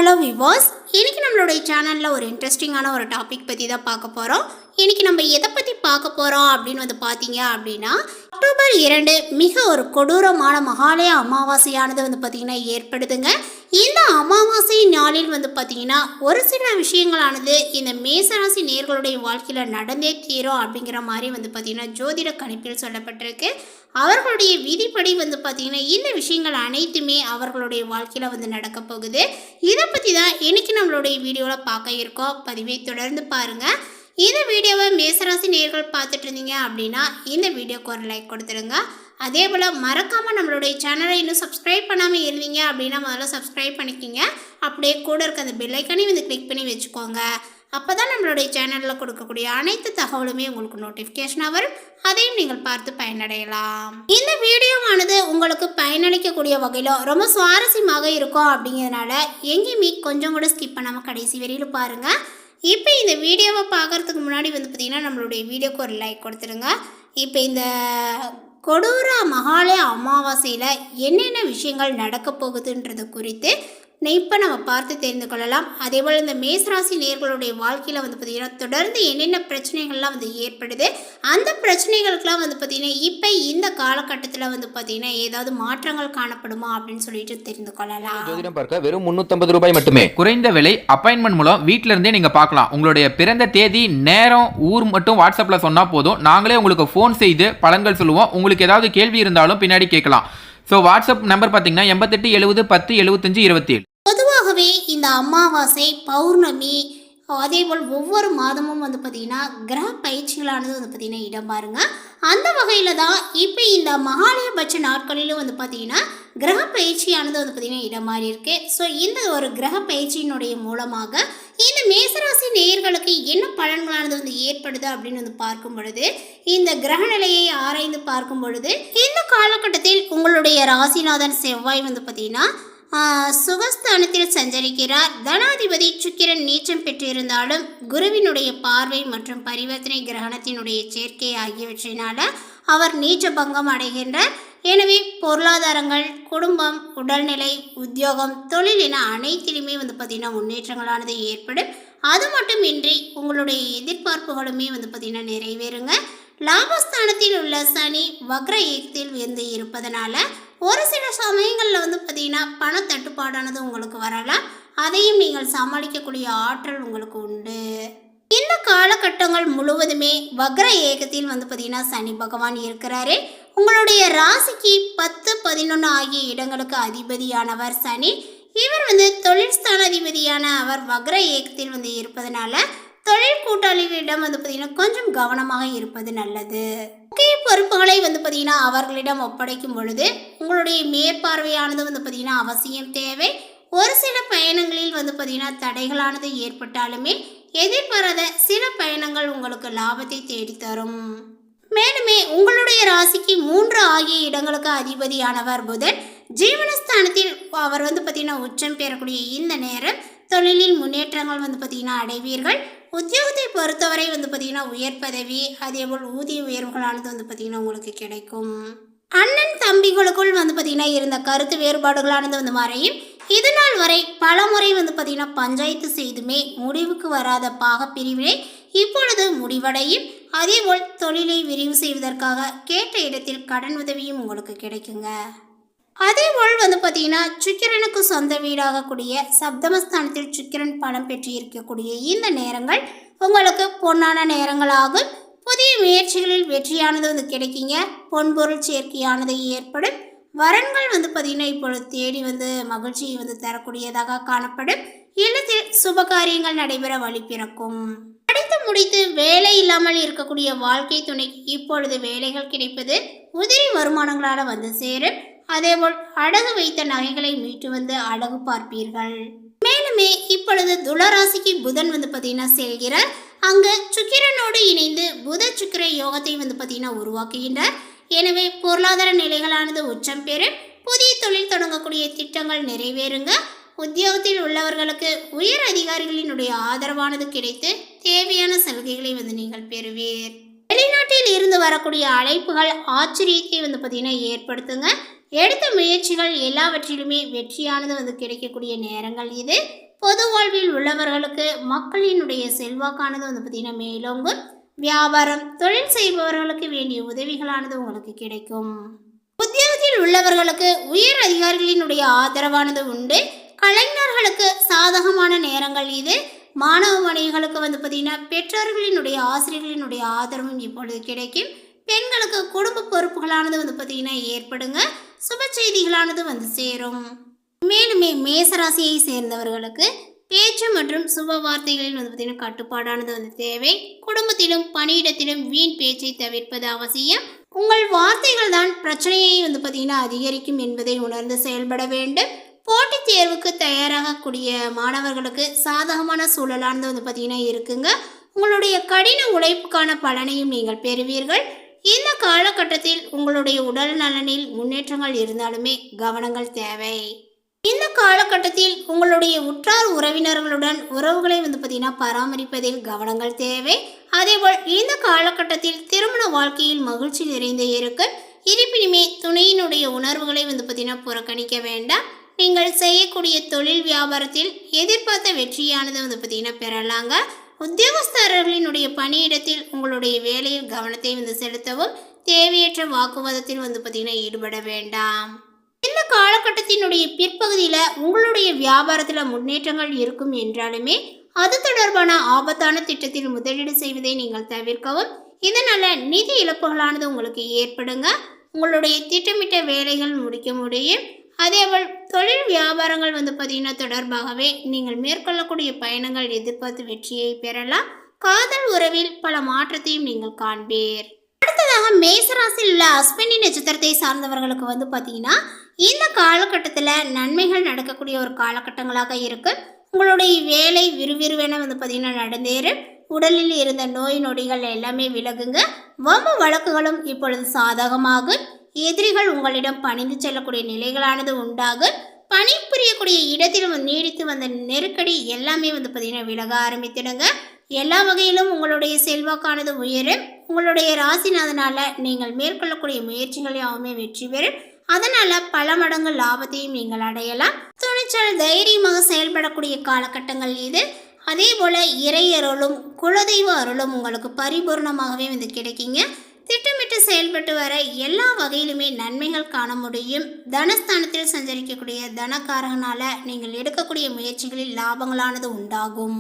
Hello விவாஸ், இன்றைக்கி நம்மளுடைய சேனலில் ஒரு இன்ட்ரெஸ்டிங்கான ஒரு டாபிக் பற்றி தான் பார்க்க போகிறோம். இன்றைக்கி நம்ம எதை பற்றி பார்க்க போகிறோம் அப்படின்னு பார்த்தீங்க அப்படின்னா, அக்டோபர் 2 மிக ஒரு கொடூரமான மகாலய அமாவாசையானது பார்த்திங்கன்னா ஏற்படுதுங்க. இந்த அமாவாசை நாளில் பார்த்திங்கன்னா ஒரு சில விஷயங்களானது இந்த மேசராசி நேர்களுடைய வாழ்க்கையில் நடந்தே தீரும் அப்படிங்கிற மாதிரி பார்த்திங்கன்னா ஜோதிட கணிப்பில் சொல்லப்பட்டிருக்கு. அவர்களுடைய விதிப்படி பார்த்திங்கன்னா இந்த விஷயங்கள் அனைத்துமே அவர்களுடைய வாழ்க்கையில் நடக்க போகுது. இதை பற்றி தான் இன்றைக்கி நம்மளுடைய வீடியோவில் பார்க்க இருக்கோம். பதிவை தொடர்ந்து பாருங்கள். இந்த வீடியோவை மேசராசி நேர்கள் பார்த்துட்டு இருந்தீங்க அப்படின்னா இந்த வீடியோக்கு ஒரு லைக் கொடுத்துருங்க. அதே போல் மறக்காமல் நம்மளுடைய சேனலை இன்னும் சப்ஸ்கிரைப் பண்ணாமல் இருந்தீங்க அப்படின்னா முதல்ல சப்ஸ்கிரைப் பண்ணிக்கிங்க. அப்படியே கூட இருக்க அந்த பெல் ஐக்கானையும் கிளிக் பண்ணி வச்சுக்கோங்க. அப்போ தான் நம்மளுடைய சேனலில் கொடுக்கக்கூடிய அனைத்து தகவலுமே உங்களுக்கு நோட்டிஃபிகேஷனாக வரும். அதையும் நீங்கள் பார்த்து பயனடையலாம். இந்த வீடியோவானது உங்களுக்கு பயனளிக்கக்கூடிய வகையில் ரொம்ப சுவாரஸ்யமாக இருக்கும் அப்படிங்கிறதுனால எங்கேயுமே கொஞ்சம் கூட ஸ்கிப் பண்ணாமல் கடைசி வரையில் பாருங்கள். இப்போ இந்த வீடியோவை பார்க்குறதுக்கு முன்னாடி பார்த்திங்கன்னா நம்மளுடைய வீடியோக்கு ஒரு லைக் கொடுத்துருங்க. இப்போ இந்த கொடூர மகாலய அமாவாசையில் என்னென்ன விஷயங்கள் நடக்க போகுதுன்றது குறித்து இப்போ நம்ம பார்த்து தெரிந்து கொள்ளலாம். அதேபோல் இந்த மேசராசி நேர்களுடைய வாழ்க்கையில் பார்த்திங்கன்னா தொடர்ந்து என்னென்ன பிரச்சனைகள்லாம் ஏற்படுது, அந்த பிரச்சனைகளுக்கெல்லாம் பார்த்திங்கன்னா இப்போ இந்த காலகட்டத்தில் பார்த்திங்கன்னா ஏதாவது மாற்றங்கள் காணப்படுமா அப்படின்னு சொல்லிட்டு தெரிந்து கொள்ளலாம். ஜோதிடம் பார்க்க வெறும் 350 ரூபாய் மட்டுமே. குறைந்த விலை அப்பாயின்மெண்ட் மூலம் வீட்டில இருந்தே நீங்க பார்க்கலாம். உங்களுடைய பிறந்த தேதி, நேரம், ஊர் மட்டும் வாட்ஸ்அப்ல சொன்னா போதும். நாங்களே உங்களுக்கு ஃபோன் செய்து பலன்கள் சொல்லுவோம். உங்களுக்கு ஏதாவது கேள்வி இருந்தாலும் பின்னாடி கேட்கலாம். ஸோ வாட்ஸ்அப் நம்பர் பார்த்தீங்கன்னா 88 70 10 75 27. பொதுவாகவே இந்த அமாவாசை, பௌர்ணமி, அதேபோல் ஒவ்வொரு மாதமும் பார்த்திங்கன்னா கிரக பயிற்சிகளானது பார்த்திங்கன்னா இடம் பாருங்க. அந்த வகையில் தான் இப்போ இந்த மகாலயபட்ச நாட்களிலும் பார்த்திங்கன்னா கிரக பயிற்சியானது பார்த்திங்கன்னா இடம் மாறி இருக்கு. ஸோ இந்த ஒரு கிரக பயிற்சியினுடைய மூலமாக இந்த மேசராசி நேயர்களுக்கு என்ன பலன்களானது ஏற்படுது அப்படின்னு பார்க்கும் பொழுது, இந்த கிரக நிலையை ஆராய்ந்து பார்க்கும் பொழுது இந்த காலகட்டத்தில் உங்களுடைய ராசிநாதன் செவ்வாய் பார்த்திங்கன்னா சுகஸ்தானத்தில் சஞ்சரிக்கிறார். தனாதிபதி சுக்கிரன் நீச்சம் பெற்றிருந்தாலும் குருவினுடைய பார்வை மற்றும் பரிவர்த்தனை கிரகணத்தினுடைய சேர்க்கை ஆகியவற்றினால அவர் நீச்ச பங்கம் அடைகின்றார். எனவே பொருளாதாரங்கள், குடும்பம், உடல்நிலை, உத்தியோகம், தொழில் என அனைத்திலுமே பார்த்திங்கன்னா முன்னேற்றங்களானது ஏற்படும். அது மட்டுமின்றி உங்களுடைய எதிர்பார்ப்புகளுமே பார்த்திங்கன்னா நிறைவேறுங்க. லாபஸ்தானத்தில் உள்ள சனி வக்ர இயக்கத்தில் இருப்பதனால ஒரு சில சமயங்களில் பார்த்திங்கன்னா பண தட்டுப்பாடானது உங்களுக்கு வரலாம். அதையும் நீங்கள் சமாளிக்கக்கூடிய ஆற்றல் உங்களுக்கு உண்டு. இந்த காலகட்டங்கள் முழுவதுமே வக்ர ஏகத்தில் பார்த்திங்கன்னா சனி பகவான் இருக்கிறாரு. உங்களுடைய ராசிக்கு 10, 11 ஆகிய இடங்களுக்கு அதிபதியானவர் சனி. இவர் தொழில் ஸ்தானாதிபதியான அவர் வக்ர ஏகத்தில் இருப்பதனால தொழில் கூட்டாளிகளிடம் பார்த்திங்கன்னா கொஞ்சம் கவனமாக இருப்பது நல்லது. முக்கிய பொறுப்புகளை பார்த்திங்கன்னா அவர்களிடம் ஒப்படைக்கும் பொழுது உங்களுடைய மேற்பார்வையானது பார்த்திங்கன்னா அவசியம் தேவை. ஒரு சில பயணங்களில் பார்த்திங்கன்னா தடைகளானது ஏற்பட்டாலுமே எதிர்பாராத சில பயணங்கள் உங்களுக்கு லாபத்தை தேடித்தரும். மேலுமே உங்களுடைய ராசிக்கு 3 ஆகிய இடங்களுக்கு அதிபதியானவர் புதன். ஜீவனஸ்தானத்தில் அவர் பார்த்திங்கன்னா உச்சம் பெறக்கூடிய இந்த நேரம் தொழிலில் முன்னேற்றங்கள் பார்த்திங்கன்னா அடைவீர்கள். உத்தியோகத்தை பொறுத்தவரை பார்த்திங்கன்னா உயர் பதவி, அதேபோல் ஊதிய உயர்வுகளானது பார்த்திங்கன்னா உங்களுக்கு கிடைக்கும். அண்ணன் தம்பிகளுக்குள் பார்த்திங்கன்னா இருந்த கருத்து வேறுபாடுகளானது மறையும். இதனால் வரை பல முறை பார்த்திங்கன்னா பஞ்சாயத்து செய்துமே முடிவுக்கு வராத பாகப்பிரிவினை இப்பொழுது முடிவடையும். அதேபோல் தொழிலை விரிவு செய்வதற்காக கேட்ட இடத்தில் கடன் உதவியும் உங்களுக்கு கிடைக்குங்க. அதேபோல் பார்த்திங்கன்னா சுக்கிரனுக்கு சொந்த வீடாகக்கூடிய சப்தமஸ்தானத்தில் சுக்கிரன் பலம் பெற்று இருக்கக்கூடிய இந்த நேரங்கள் உங்களுக்கு பொன்னான நேரங்களாகும். புதிய முயற்சிகளில் வெற்றியானது கிடைக்குங்க. பொன்பொருள் சேர்க்கையானது ஏற்படும். வரன்கள் பார்த்திங்கன்னா இப்பொழுது தேடி மகிழ்ச்சியை தரக்கூடியதாக காணப்படும். இல்லத்தில் சுபகாரியங்கள் நடைபெற வழி பிறக்கும். படித்து முடித்து வேலை இல்லாமல் இருக்கக்கூடிய வாழ்க்கை துணைக்கு இப்பொழுது வேலைகள் கிடைப்பது உதிரி வருமானங்களால் சேரும். அதேபோல் அடகு வைத்த நகைகளை மீட்டு அழகு பார்ப்பீர்கள். மேலுமே இப்பொழுது துளராசிக்கு புதன் பார்த்திங்கன்னா செல்கிறார். அங்கு சுக்கிரனோடு இணைந்து புத சுக்கிர யோகத்தை பார்த்திங்கன்னா உருவாக்குகின்றார். எனவே பொருளாதார நிலைகளானது உச்சம் பெறும். புதிய தொழில் தொடங்கக்கூடிய திட்டங்கள் நிறைவேறுங்க. உத்தியோகத்தில் உள்ளவர்களுக்கு உயர் அதிகாரிகளினுடைய ஆதரவானது கிடைத்து தேவையான சலுகைகளை நீங்கள் பெறுவீர். வெளிநாட்டில் இருந்து வரக்கூடிய அழைப்புகள் ஆச்சரியத்தை பார்த்திங்கன்னா ஏற்படுத்துங்க. எடுத்த முயற்சிகள் எல்லாவற்றிலுமே வெற்றியானது கிடைக்கக்கூடிய நேரங்கள் இது. பொது வாழ்வில் உள்ளவர்களுக்கு மக்களினுடைய செல்வாக்கானது வந்து பார்த்தீங்கன்னா மேலோங்கும். வியாபாரம் தொழில் செய்பவர்களுக்கு வேண்டிய உதவிகளானது உங்களுக்கு கிடைக்கும். உத்தியோகத்தில் உள்ளவர்களுக்கு உயர் அதிகாரிகளினுடைய ஆதரவானது உண்டு. கலைஞர்களுக்கு சாதகமான நேரங்கள் இது. மாணவ மாணவிகளுக்கு வந்து பார்த்தீங்கன்னா பெற்றோர்களினுடைய ஆசிரியர்களினுடைய ஆதரவும் இப்பொழுது கிடைக்கும். பெண்களுக்கு குடும்ப பொறுப்புகளானது வந்து பார்த்தீங்கன்னா ஏற்படுங்க. சுப செய்திகளானது வந்து சேரும். மேலுமே மேசராசியை சேர்ந்தவர்களுக்கு பேச்சு மற்றும் சுப வார்த்தைகளில் வந்து பார்த்தீங்கன்னா கட்டுப்பாடானது வந்து தேவை. குடும்பத்திலும் பணியிடத்திலும் வீண் பேச்சை தவிர்ப்பது அவசியம். உங்கள் வார்த்தைகள் தான் பிரச்சனையை வந்து பார்த்தீங்கன்னா அதிகரிக்கும் என்பதை உணர்ந்து செயல்பட வேண்டும். போட்டித் தேர்வுக்கு தயாராகக்கூடிய மாணவர்களுக்கு சாதகமான சூழலானது வந்து பார்த்தீங்கன்னா இருக்குங்க. உங்களுடைய கடின உழைப்புக்கான பலனையும் நீங்கள் பெறுவீர்கள். இந்த காலகட்டத்தில் உங்களுடைய உடல் நலனில் முன்னேற்றங்கள் இருந்தாலுமே கவனங்கள் தேவை. இந்த காலகட்டத்தில் உங்களுடைய உற்றார் உறவினர்களுடன் உறவுகளை வந்து பார்த்தீங்கன்னா பராமரிப்பதில் கவனங்கள் தேவை. அதேபோல் இந்த காலகட்டத்தில் திருமண வாழ்க்கையில் மகிழ்ச்சி நிறைந்து இருக்கும். இருப்பினுமே துணையினுடைய உணர்வுகளை வந்து பார்த்தீங்கன்னா புறக்கணிக்க வேண்டாம். நீங்கள் செய்யக்கூடிய தொழில் வியாபாரத்தில் எதிர்பார்த்த வெற்றியானது வந்து பார்த்தீங்கன்னா பெறலாங்க. உத்தியோகஸ்தர்களினுடைய பணியிடத்தில் உங்களுடைய வேலையில் கவனத்தை வந்து செலுத்தவும். தேவையற்ற வாக்குவாதத்தில் வந்து பார்த்தீங்கன்னா ஈடுபட வேண்டாம். இந்த காலகட்டத்தினுடைய பிற்பகுதியில் உங்களுடைய வியாபாரத்தில் முன்னேற்றங்கள் இருக்கும் என்றாலுமே அது தொடர்பான ஆபத்தான திட்டத்தில் முதலீடு செய்வதை நீங்கள் தவிர்க்கவும். இதனால் நிதி இழப்புகளானது உங்களுக்கு ஏற்படுங்க. உங்களுடைய திட்டமிட்ட வேலைகள் முடிக்க முடியும். அதேபோல் தொழில் வியாபாரங்கள் வந்து பார்த்தீங்கன்னா தொடர்பாகவே நீங்கள் மேற்கொள்ளக்கூடிய பயணங்கள் எதிர்பார்த்து வெற்றியை பெறலாம். காதல் உறவில் பல மாற்றத்தையும் நீங்கள் காண்பீர். அடுத்ததாக மேசராசியில் உள்ள அஸ்வினி நட்சத்திரத்தை சார்ந்தவர்களுக்கு வந்து பார்த்தீங்கன்னா இந்த காலகட்டத்தில் நன்மைகள் நடக்கக்கூடிய ஒரு காலகட்டங்களாக இருக்கு. உங்களுடைய வேலை விறுவிறுவென வந்து பார்த்தீங்கன்னா நடந்தேறும். உடலில் இருந்த நோய் நொடிகள் எல்லாமே விலகுங்க. வம்பு வழக்குகளும் இப்பொழுது சாதகமாகும். எதிரிகள் உங்களிடம் பணிந்து செல்லக்கூடிய நிலைகளானது உண்டாகும். பணிபுரியக்கூடிய இடத்தில் நீடித்து வந்த நெருக்கடி எல்லாமே வந்து பார்த்தீங்கன்னா விலக ஆரம்பித்திடுங்க. எல்லா வகையிலும் உங்களுடைய செல்வாக்கானது உயரும். உங்களுடைய ராசிநாதனால நீங்கள் மேற்கொள்ளக்கூடிய முயற்சிகள் யாவுமே வெற்றி பெறும். அதனால பல மடங்கு லாபத்தையும் நீங்கள் அடையலாம். துணிச்சல் தைரியமாக செயல்படக்கூடிய காலகட்டங்கள் இது. அதே போல இறை அருளும் குலதெய்வ அருளும் உங்களுக்கு பரிபூர்ணமாகவே வந்து கிடைக்குங்க. திட்டமிட்டு செயல்பட்டு வர எல்லா வகையிலுமே நன்மைகள் காண முடியும். தனஸ்தானத்தில் சஞ்சரிக்கக்கூடிய தனக்காரகனால நீங்கள் எடுக்கக்கூடிய முயற்சிகளில் லாபங்களானது உண்டாகும்.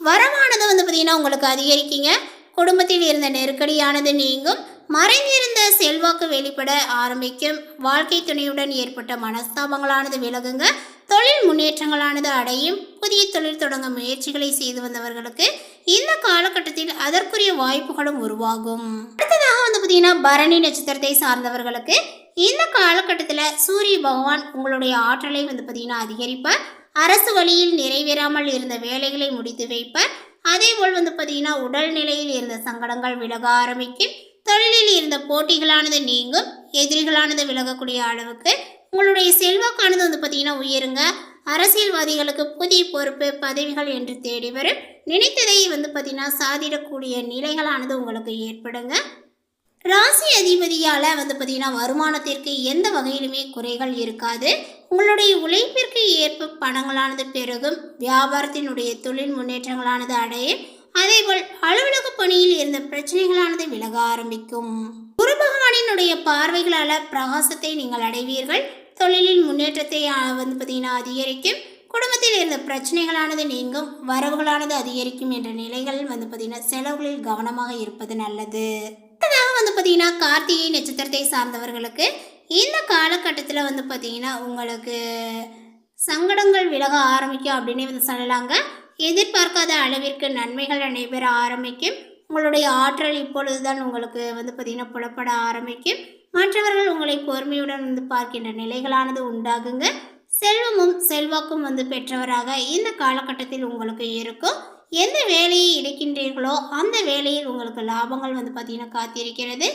வரவானது வந்து பார்த்தீங்கன்னா உங்களுக்கு அதிகரிக்குங்க. குடும்பத்தில் இருந்த நெருக்கடியானது நீங்கும். மறைந்திருந்த செல்வாக்கு வெளிப்பட ஆரம்பிக்கும். வாழ்க்கை துணையுடன் ஏற்பட்ட மனஸ்தாபங்களானது விலகுங்க. தொழில் முன்னேற்றங்களானது அடையும். புதிய தொழில் தொடங்க முயற்சிகளை செய்து வந்தவர்களுக்கு இந்த காலகட்டத்தில் அதற்குரிய வாய்ப்புகளும் உருவாகும். அடுத்ததாக வந்து பார்த்தீங்கன்னா பரணி நட்சத்திரத்தை சார்ந்தவர்களுக்கு இந்த காலகட்டத்தில் சூரிய பகவான் உங்களுடைய ஆற்றலை வந்து பார்த்தீங்கன்னா அதிகரிப்பார். அரசு வழியில் நிறைவேறாமல் இருந்த வேலைகளை முடித்து வைப்பார். அதே போல் வந்து பார்த்தீங்கன்னா உடல் நிலையில் இருந்த சங்கடங்கள் விலக ஆரம்பிக்கும். தொழிலில் இருந்த போட்டிகளானது நீங்கும். எதிரிகளானது விலகக்கூடிய அளவுக்கு உங்களுடைய செல்வாக்கானது வந்து பார்த்தீங்கன்னா உயருங்க. அரசியல்வாதிகளுக்கு புதிய பொறுப்பு பதவிகள் என்று தேடி வரும். நினைத்ததை வந்து பார்த்தீங்கன்னா சாதிடக்கூடிய நிலைகளானது உங்களுக்கு ஏற்படுங்க. ராசி அதிபதியால் வந்து பார்த்தீங்கன்னா வருமானத்திற்கு எந்த வகையிலுமே குறைகள் இருக்காது. உங்களுடைய உழைப்பிற்கு ஏற்ப பணங்களானது பெருகும். வியாபாரத்தினுடைய தொழில் முன்னேற்றங்களானது அடையும். அதேபோல் அலுவலக பணியில் இருந்த பிரச்சனைகளானது விலக ஆரம்பிக்கும். குரு பகவானினுடைய பார்வைகளால் பிரகாசத்தை நீங்கள் அடைவீர்கள். தொழிலில் முன்னேற்றத்தை வந்து பார்த்தீங்கன்னா அதிகரிக்கும். குடும்பத்தில் இருந்த பிரச்சனைகளானது நீங்கும். வரவுகளானது அதிகரிக்கும் என்ற நிலைகள் வந்து பார்த்தீங்கன்னா செலவுகளில் கவனமாக இருப்பது நல்லது. அடுத்ததாக வந்து பார்த்தீங்கன்னா கார்த்திகை நட்சத்திரத்தை சார்ந்தவர்களுக்கு இந்த காலகட்டத்தில் வந்து பார்த்தீங்கன்னா உங்களுக்கு சங்கடங்கள் விலக ஆரம்பிக்கும் அப்படின்னே வந்து சொல்லலாங்க. எதிர்பார்க்காத அளவிற்கு நன்மைகள் நடைபெற ஆரம்பிக்கும். உங்களுடைய ஆற்றல் இப்பொழுதுதான் உங்களுக்கு வந்து பார்த்தீங்கன்னா புலப்பட ஆரம்பிக்கும். மற்றவர்கள் உங்களை பொறுமையுடன் வந்து பார்க்கின்ற நிலைகளானது உண்டாகுங்க. செல்வமும் செல்வாக்கும் வந்து பெற்றவராக இந்த காலகட்டத்தில் உங்களுக்கு இருக்கும். எந்த வேலையை எடுக்கின்றீர்களோ அந்த வேலையில் உங்களுக்கு லாபங்கள் வந்து பார்த்தீங்கன்னா காத்திருக்கிறது.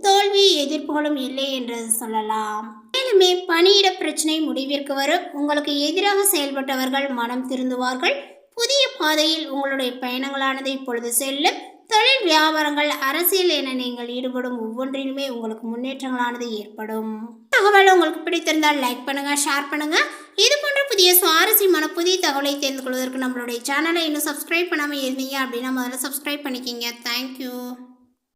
தோல்வி எதிர்ப்புகளும் இல்லை என்று சொல்லலாம். மேலுமே பணியிட பிரச்சனை முடிவிற்கு வரும். உங்களுக்கு எதிராக செயல்பட்டவர்கள் மனம் திருந்துவார்கள். புதிய பாதையில் உங்களுடைய பயணங்களானது இப்பொழுது செல்லும். தொழில் வியாபாரங்கள் அரசியல் என நீங்கள் ஈடுபடும் ஒவ்வொன்றிலுமே உங்களுக்கு முன்னேற்றங்களானது ஏற்படும். தகவல் உங்களுக்கு பிடித்திருந்தால் லைக் பண்ணுங்க, ஷேர் பண்ணுங்க. இது போன்ற புதிய சுவாரஸ்யமான புதிய தகவலை தெரிந்து கொள்வதற்கு நம்மளுடைய சேனலை இன்னும் சப்ஸ்கிரைப் பண்ணாமல் இருந்தீங்க அப்படின்னா முதல்ல சப்ஸ்கிரைப் பண்ணிக்கிங்க. தேங்க்யூ.